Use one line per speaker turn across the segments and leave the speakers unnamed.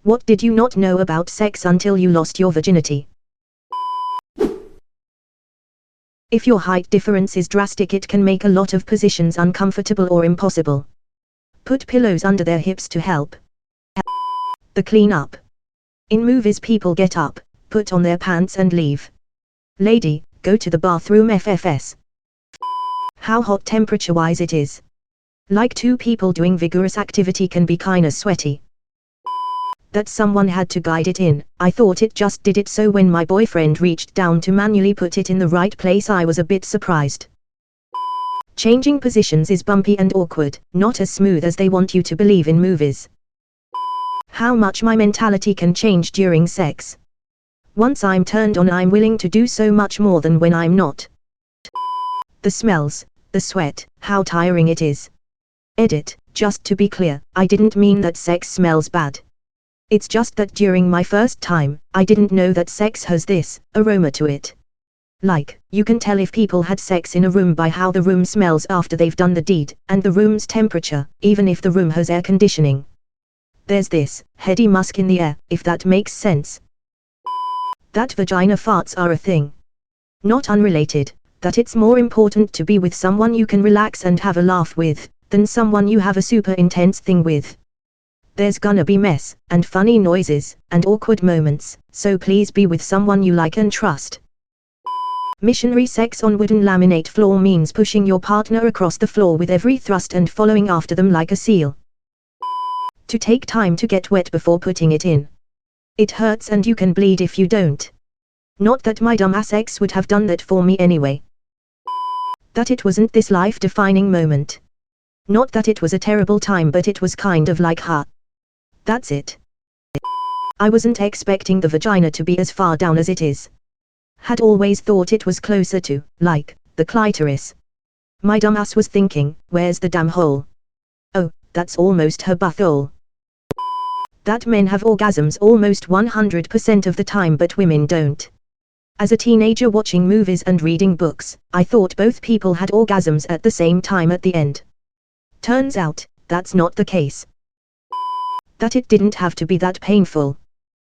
What did you not know about sex until you lost your virginity? If your height difference is drastic, it can make a lot of positions uncomfortable or impossible. Put pillows under their hips to help. The clean up. In movies, people get up, put on their pants and leave. Lady, go to the bathroom FFS. How hot temperature-wise it is. Like two people doing vigorous activity can be kinda sweaty. That someone had to guide it in. I thought it just did it, so when my boyfriend reached down to manually put it in the right place, I was a bit surprised. Changing positions is bumpy and awkward, not as smooth as they want you to believe in movies. How much my mentality can change during sex. Once I'm turned on, I'm willing to do so much more than when I'm not. The smells, the sweat, how tiring it is. Edit, just to be clear, I didn't mean that sex smells bad. It's just that during my first time, I didn't know that sex has this aroma to it. Like, you can tell if people had sex in a room by how the room smells after they've done the deed, and the room's temperature, even if the room has air conditioning. There's this heady musk in the air, if that makes sense. That vagina farts are a thing. Not unrelated, that it's more important to be with someone you can relax and have a laugh with, than someone you have a super intense thing with. There's gonna be mess, and funny noises, and awkward moments, so please be with someone you like and trust. Missionary sex on wooden laminate floor means pushing your partner across the floor with every thrust and following after them like a seal. To take time to get wet before putting it in. It hurts and you can bleed if you don't. Not that my dumbass ex would have done that for me anyway. That it wasn't this life-defining moment. Not that it was a terrible time, but it was kind of like, that's it. I wasn't expecting the vagina to be as far down as it is. Had always thought it was closer to, like, the clitoris. My dumbass was thinking, where's the damn hole? Oh, that's almost her butthole. That men have orgasms almost 100% of the time, but women don't. As a teenager watching movies and reading books, I thought both people had orgasms at the same time at the end. Turns out, that's not the case. That it didn't have to be that painful.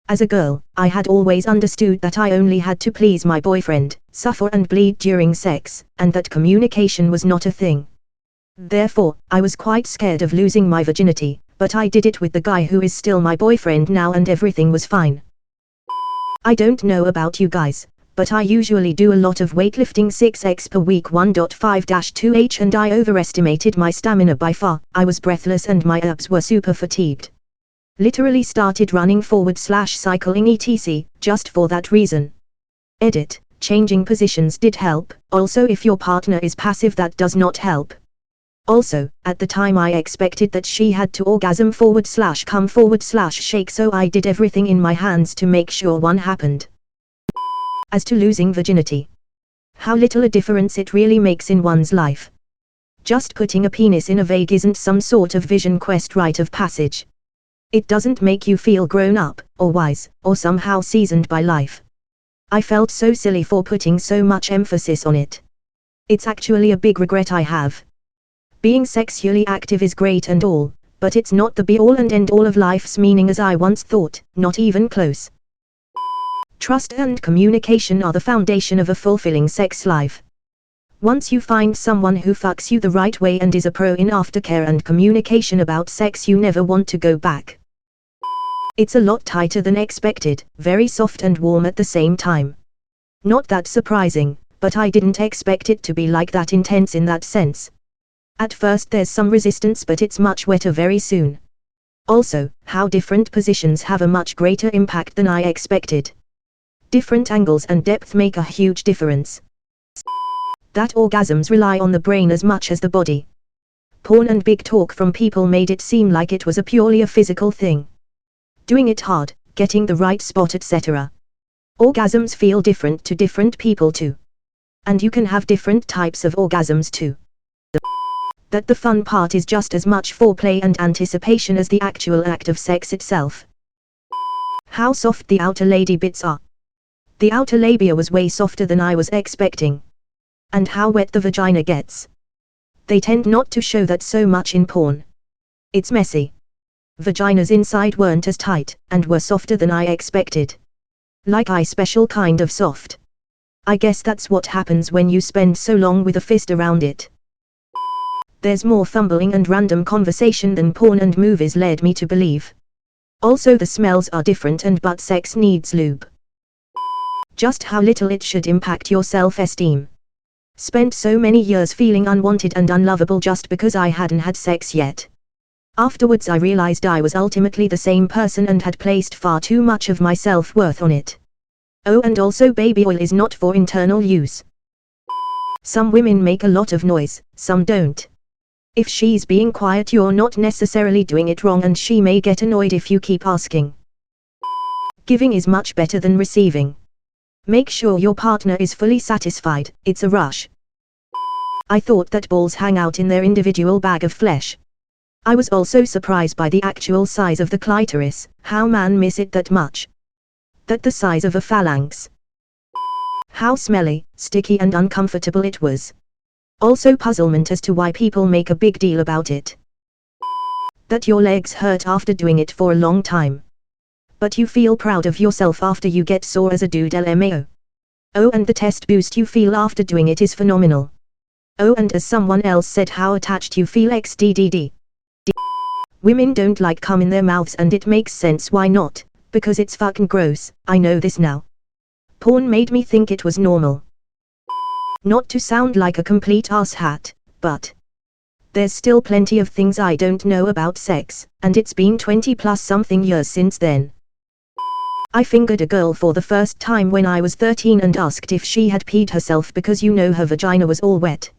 As a girl, I had always understood that I only had to please my boyfriend, suffer and bleed during sex, and that communication was not a thing. Therefore, I was quite scared of losing my virginity, but I did it with the guy who is still my boyfriend now, and everything was fine. I don't know about you guys, but I usually do a lot of weightlifting 6x per week 1.5-2h, and I overestimated my stamina by far. I was breathless and my abs were super fatigued. Literally started running /cycling etc, just for that reason. Edit, changing positions did help, also if your partner is passive that does not help. Also, at the time I expected that she had to orgasm /come /shake, so I did everything in my hands to make sure one happened. As to losing virginity. How little a difference it really makes in one's life. Just putting a penis in a vag isn't some sort of vision quest rite of passage. It doesn't make you feel grown up, or wise, or somehow seasoned by life. I felt so silly for putting so much emphasis on it. It's actually a big regret I have. Being sexually active is great and all, but it's not the be-all and end-all of life's meaning as I once thought, not even close. Trust and communication are the foundation of a fulfilling sex life. Once you find someone who fucks you the right way and is a pro in aftercare and communication about sex, you never want to go back. It's a lot tighter than expected, very soft and warm at the same time. Not that surprising, but I didn't expect it to be like that intense in that sense. At first there's some resistance, but it's much wetter very soon. Also, how different positions have a much greater impact than I expected. Different angles and depth make a huge difference. That orgasms rely on the brain as much as the body. Porn and big talk from people made it seem like it was purely a physical thing. Doing it hard, getting the right spot, etc. Orgasms feel different to different people too. And you can have different types of orgasms too. That the fun part is just as much foreplay and anticipation as the actual act of sex itself. How soft the outer lady bits are. The outer labia was way softer than I was expecting. And how wet the vagina gets. They tend not to show that so much in porn. It's messy. Vaginas inside weren't as tight, and were softer than I expected. Like a special kind of soft. I guess that's what happens when you spend so long with a fist around it. There's more fumbling and random conversation than porn and movies led me to believe. Also the smells are different and butt sex needs lube. Just how little it should impact your self-esteem. Spent so many years feeling unwanted and unlovable just because I hadn't had sex yet. Afterwards I realized I was ultimately the same person and had placed far too much of my self-worth on it. Oh, and also baby oil is not for internal use. Some women make a lot of noise, some don't. If she's being quiet, you're not necessarily doing it wrong, and she may get annoyed if you keep asking. Giving is much better than receiving. Make sure your partner is fully satisfied, it's a rush. I thought that balls hang out in their individual bag of flesh. I was also surprised by the actual size of the clitoris, how man miss it that much. That the size of a phalanx. How smelly, sticky and uncomfortable it was. Also puzzlement as to why people make a big deal about it. That your legs hurt after doing it for a long time. But you feel proud of yourself after you get sore as a dude, LMAO. Oh, and the test boost you feel after doing it is phenomenal. Oh, and as someone else said, how attached you feel xddd. Women don't like cum in their mouths, and it makes sense why not, because it's fucking gross. I know this now. Porn made me think it was normal. Not to sound like a complete asshat, but there's still plenty of things I don't know about sex, and it's been 20 plus something years since then. I fingered a girl for the first time when I was 13 and asked if she had peed herself because her vagina was all wet.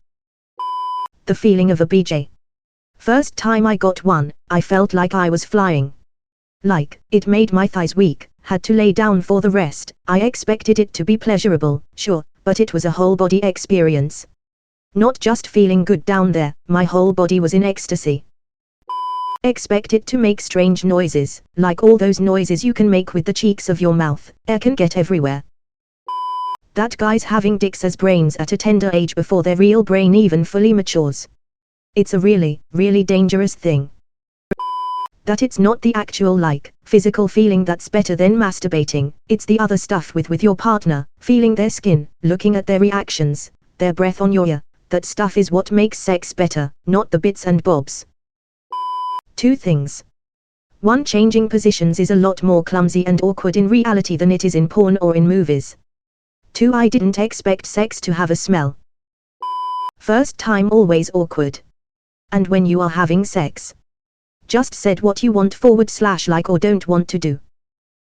The feeling of a BJ. First time I got one, I felt like I was flying. Like, it made my thighs weak, had to lay down for the rest. I expected it to be pleasurable, sure, but it was a whole body experience. Not just feeling good down there, my whole body was in ecstasy. Expect it to make strange noises, like all those noises you can make with the cheeks of your mouth. Air can get everywhere. That guy's having dicks as brains at a tender age before their real brain even fully matures. It's a really, really dangerous thing. That it's not the actual physical feeling that's better than masturbating, it's the other stuff with your partner, feeling their skin, looking at their reactions, their breath on your ear. That stuff is what makes sex better, not the bits and bobs. 2 things. 1. Changing positions is a lot more clumsy and awkward in reality than it is in porn or in movies. 2. I didn't expect sex to have a smell. First time always awkward. And when you are having sex, just said what you want / like or don't want to do.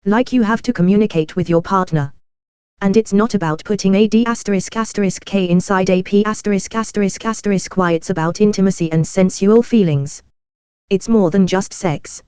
Like you have to communicate with your partner. And it's not about putting a D***** K inside a P******. Why, it's about intimacy and sensual feelings. It's more than just sex.